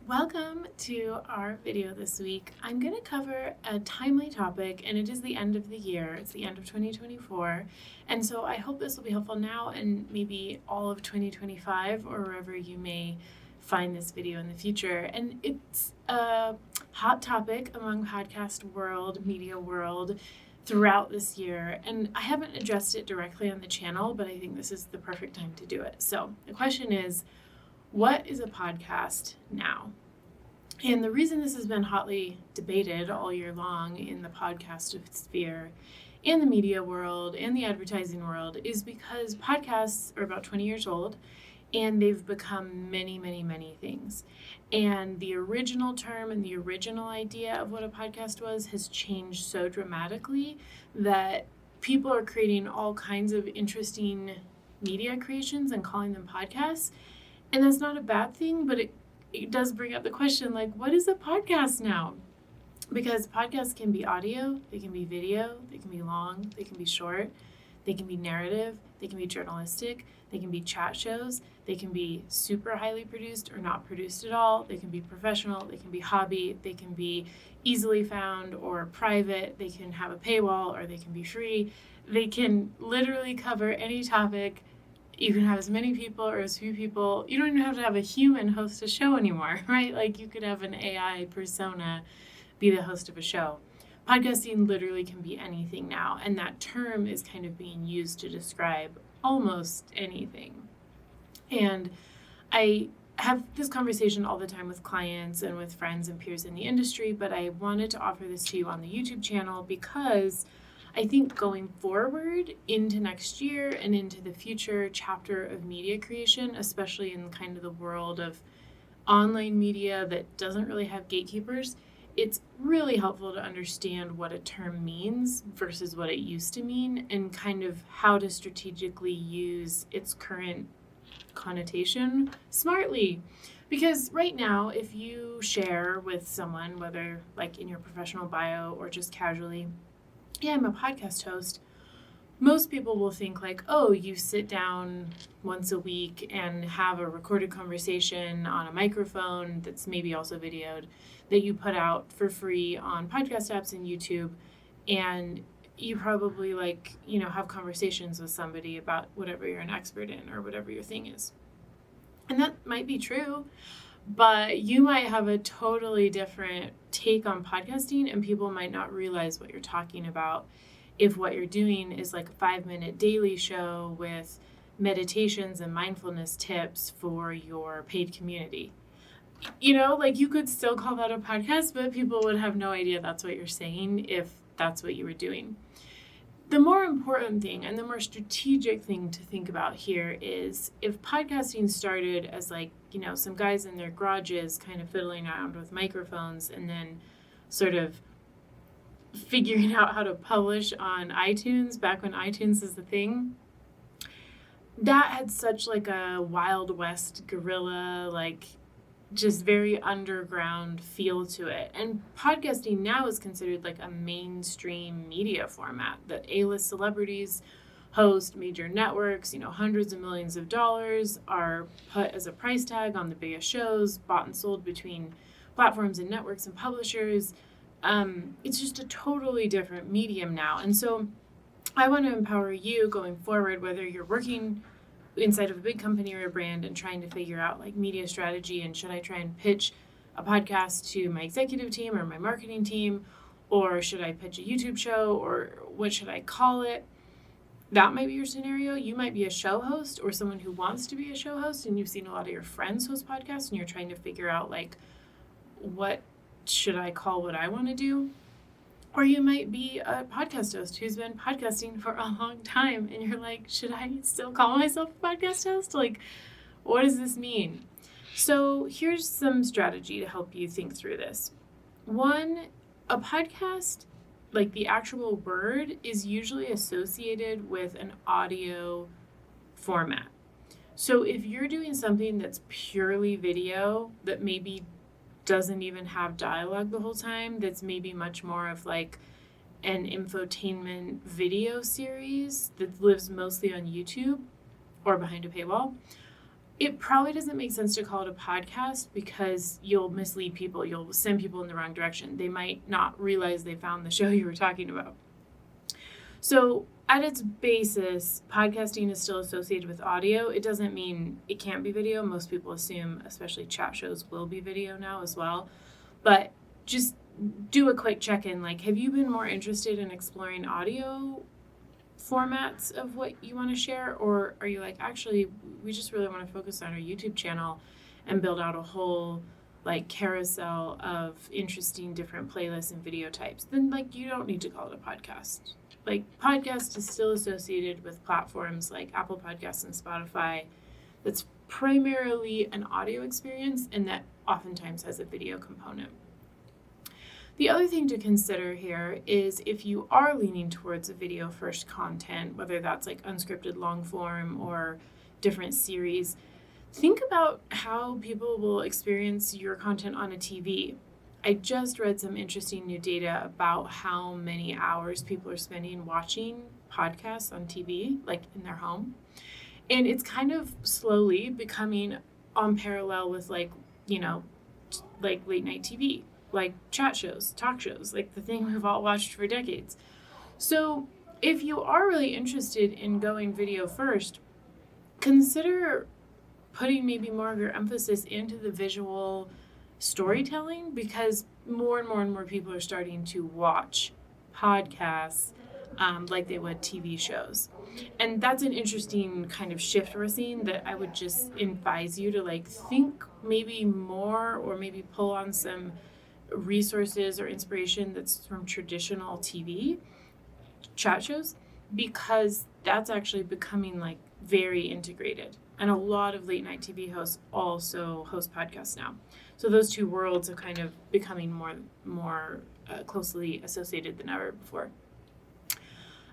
Welcome to our video this week. I'm going to cover a timely topic, and it is the end of the year. It's the end of 2024, and so I hope this will be helpful now and maybe all of 2025 or wherever you may find this video in the future. And it's a hot topic among podcast world, media world throughout this year, and I haven't addressed it directly on the channel, but I think this is the perfect time to do it. So the question is, what is a podcast now? And the reason this has been hotly debated all year long in the podcast sphere and the media world and the advertising world is because podcasts are about 20 years old and they've become many, many, many things. And the original term and the original idea of what a podcast was has changed so dramatically that people are creating all kinds of interesting media creations and calling them podcasts. And that's not a bad thing, but it does bring up the question, like, what is a podcast now? Because podcasts can be audio, they can be video, they can be long, they can be short, they can be narrative, they can be journalistic, they can be chat shows, they can be super highly produced or not produced at all, they can be professional, they can be hobby, they can be easily found or private, they can have a paywall or they can be free. They can literally cover any topic. You can have as many people or as few people. You don't even have to have a human host a show anymore, right? Like you could have an AI persona be the host of a show. Podcasting literally can be anything now, and that term is kind of being used to describe almost anything. And I have this conversation all the time with clients and with friends and peers in the industry, but I wanted to offer this to you on the YouTube channel because I think going forward into next year and into the future chapter of media creation, especially in kind of the world of online media that doesn't really have gatekeepers, it's really helpful to understand what a term means versus what it used to mean and kind of how to strategically use its current connotation smartly. Because right now, if you share with someone, whether like in your professional bio or just casually, yeah, I'm a podcast host, most people will think like, oh, you sit down once a week and have a recorded conversation on a microphone that's maybe also videoed that you put out for free on podcast apps and YouTube, and you probably have conversations with somebody about whatever you're an expert in or whatever your thing is. And that might be true, but you might have a totally different take on podcasting and people might not realize what you're talking about if what you're doing is like a 5-minute daily show with meditations and mindfulness tips for your paid community. You could still call that a podcast, but people would have no idea that's what you're saying if that's what you were doing. The more important thing and the more strategic thing to think about here is if podcasting started as some guys in their garages kind of fiddling around with microphones and then sort of figuring out how to publish on iTunes back when iTunes is the thing, that had such like a Wild West guerrilla, just very underground feel to it. And podcasting now is considered like a mainstream media format that A-list celebrities host, major networks, hundreds of millions of dollars are put as a price tag on the biggest shows, bought and sold between platforms and networks and publishers. It's just a totally different medium now. And so I want to empower you going forward, whether you're working inside of a big company or a brand and trying to figure out media strategy and should I try and pitch a podcast to my executive team or my marketing team, or should I pitch a YouTube show, or what should I call it? That might be your scenario. You might be a show host or someone who wants to be a show host and you've seen a lot of your friends host podcasts and you're trying to figure out what should I call what I want to do? Or you might be a podcast host who's been podcasting for a long time and you're like, should I still call myself a podcast host? What does this mean? So here's some strategy to help you think through this. One, a podcast, the actual word, is usually associated with an audio format. So if you're doing something that's purely video that maybe doesn't even have dialogue the whole time, that's maybe much more of an infotainment video series that lives mostly on YouTube or behind a paywall, it probably doesn't make sense to call it a podcast because you'll mislead people. You'll send people in the wrong direction. They might not realize they found the show you were talking about. So at its basis, podcasting is still associated with audio. It doesn't mean it can't be video. Most people assume, especially chat shows, will be video now as well. But just do a quick check-in. Like, have you been more interested in exploring audio formats of what you want to share? Or are you like, actually, we just really want to focus on our YouTube channel and build out a whole like carousel of interesting different playlists and video types? Then like you don't need to call it a podcast. Like, podcast is still associated with platforms like Apple Podcasts and Spotify that's primarily an audio experience and that oftentimes has a video component. The other thing to consider here is if you are leaning towards a video first content, whether that's like unscripted long form or different series, think about how people will experience your content on a TV. I just read some interesting new data about how many hours people are spending watching podcasts on TV, like in their home. And it's kind of slowly becoming on parallel with like, you know, like late night TV, like chat shows, talk shows, like the thing we've all watched for decades. So if you are really interested in going video first, consider putting maybe more of your emphasis into the visual storytelling, because more and more people are starting to watch podcasts like they would TV shows. And that's an interesting kind of shift we're seeing that I would just advise you to like think maybe more or maybe pull on some resources or inspiration that's from traditional TV chat shows, because that's actually becoming like very integrated. And a lot of late night TV hosts also host podcasts now. So those two worlds are kind of becoming more closely associated than ever before.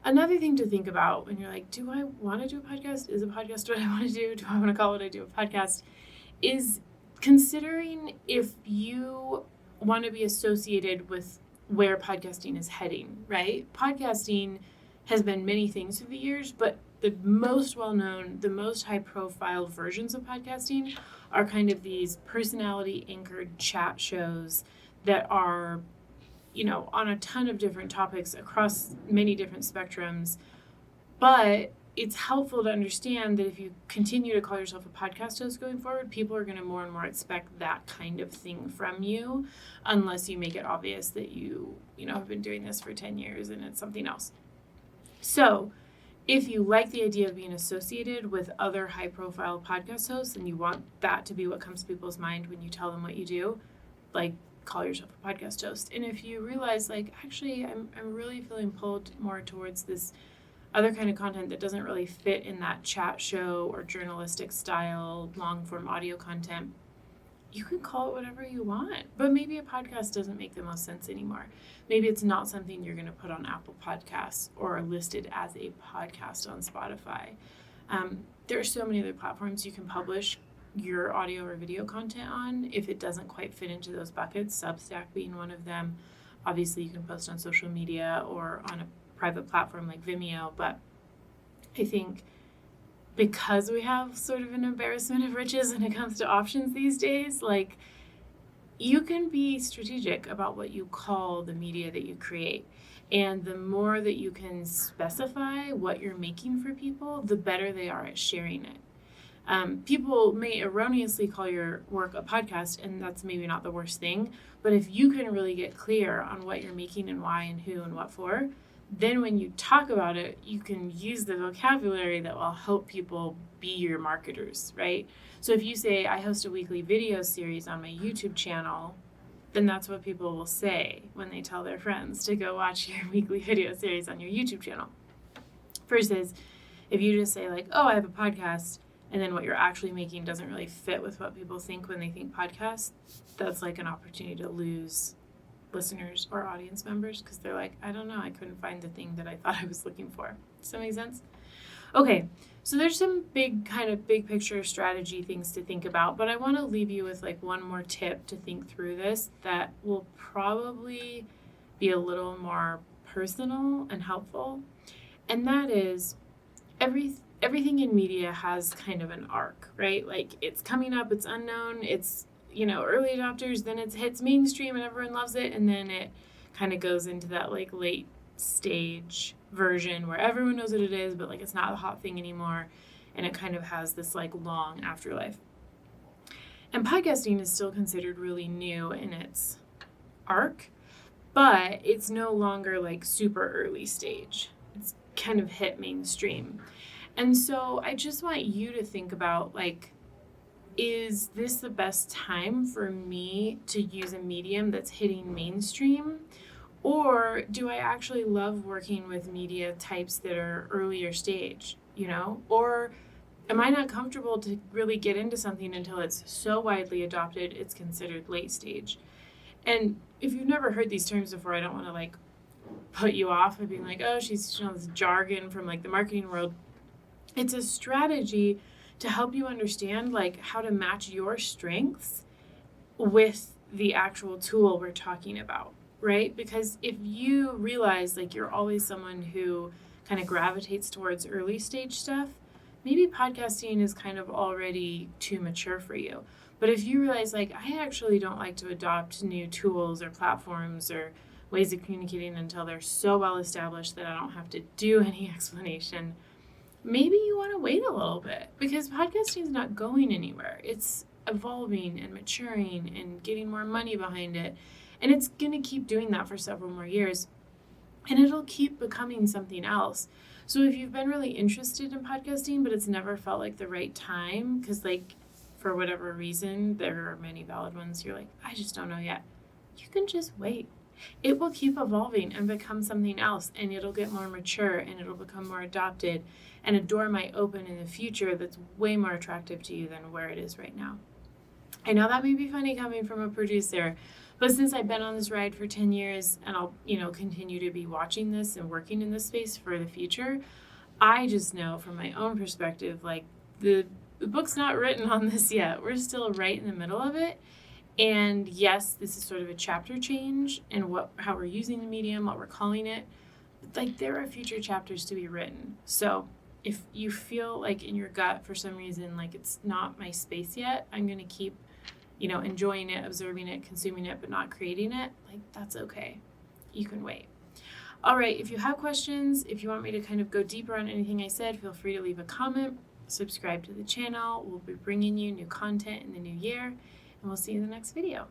Another thing to think about when you're like, do I want to do a podcast? Is a podcast what I want to do? Do I want to call it I do a podcast? Is considering if you want to be associated with where podcasting is heading, right? Podcasting has been many things through the years, but the most well-known, the most high-profile versions of podcasting are kind of these personality-anchored chat shows that are, you know, on a ton of different topics across many different spectrums. But it's helpful to understand that if you continue to call yourself a podcast host going forward, people are going to more and more expect that kind of thing from you, unless you make it obvious that you have been doing this for 10 years and it's something else. So if you like the idea of being associated with other high-profile podcast hosts and you want that to be what comes to people's mind when you tell them what you do, like, call yourself a podcast host. And if you realize, like, actually, I'm really feeling pulled more towards this other kind of content that doesn't really fit in that chat show or journalistic style, long-form audio content, you can call it whatever you want. But maybe a podcast doesn't make the most sense anymore. Maybe it's not something you're going to put on Apple Podcasts or listed as a podcast on Spotify. There are so many other platforms you can publish your audio or video content on if it doesn't quite fit into those buckets, Substack being one of them. Obviously, you can post on social media or on a private platform like Vimeo, but I think because we have sort of an embarrassment of riches when it comes to options these days, like, you can be strategic about what you call the media that you create. And the more that you can specify what you're making for people, the better they are at sharing it. People may erroneously call your work a podcast, and that's maybe not the worst thing. But if you can really get clear on what you're making and why and who and what for, then when you talk about it, you can use the vocabulary that will help people be your marketers, right? So if you say, I host a weekly video series on my YouTube channel, then that's what people will say when they tell their friends to go watch your weekly video series on your YouTube channel. Versus if you just say like, oh, I have a podcast, and then what you're actually making doesn't really fit with what people think when they think podcast, that's like an opportunity to lose listeners or audience members because they're like, I don't know, I couldn't find the thing that I thought I was looking for. Does that make sense? Okay, so there's some big picture strategy things to think about, but I want to leave you with like one more tip to think through this that will probably be a little more personal and helpful. And that is everything in media has kind of an arc, right? Like it's coming up, it's unknown, it's, early adopters, then it hits mainstream and everyone loves it, and then it kind of goes into that like late stage version where everyone knows what it is, but like it's not a hot thing anymore, and it kind of has this like long afterlife. And podcasting is still considered really new in its arc, but it's no longer like super early stage. It's kind of hit mainstream. And so I just want you to think about like, is this the best time for me to use a medium that's hitting mainstream? Or do I actually love working with media types that are earlier stage, Or am I not comfortable to really get into something until it's so widely adopted it's considered late stage? And if you've never heard these terms before, I don't want to like put you off by being like, oh, she's this jargon from like the marketing world. It's a strategy to help you understand like how to match your strengths with the actual tool we're talking about, right? Because if you realize like you're always someone who kind of gravitates towards early stage stuff, maybe podcasting is kind of already too mature for you. But if you realize like I actually don't like to adopt new tools or platforms or ways of communicating until they're so well established that I don't have to do any explanation, maybe you want to wait a little bit, because podcasting is not going anywhere. It's evolving and maturing and getting more money behind it. And it's going to keep doing that for several more years. And it'll keep becoming something else. So if you've been really interested in podcasting, but it's never felt like the right time, because like for whatever reason, there are many valid ones, you're like, I just don't know yet. You can just wait. It will keep evolving and become something else, and it'll get more mature and it'll become more adopted, and a door might open in the future that's way more attractive to you than where it is right now. I know that may be funny coming from a producer, but since I've been on this ride for 10 years and I'll, continue to be watching this and working in this space for the future, I just know from my own perspective, like the book's not written on this yet. We're still right in the middle of it. And yes, this is sort of a chapter change in how we're using the medium, what we're calling it. But like there are future chapters to be written. So if you feel like in your gut for some reason like it's not my space yet, I'm going to keep, enjoying it, observing it, consuming it, but not creating it, like that's okay. You can wait. All right, if you have questions, if you want me to kind of go deeper on anything I said, feel free to leave a comment, subscribe to the channel. We'll be bringing you new content in the new year. And we'll see you in the next video.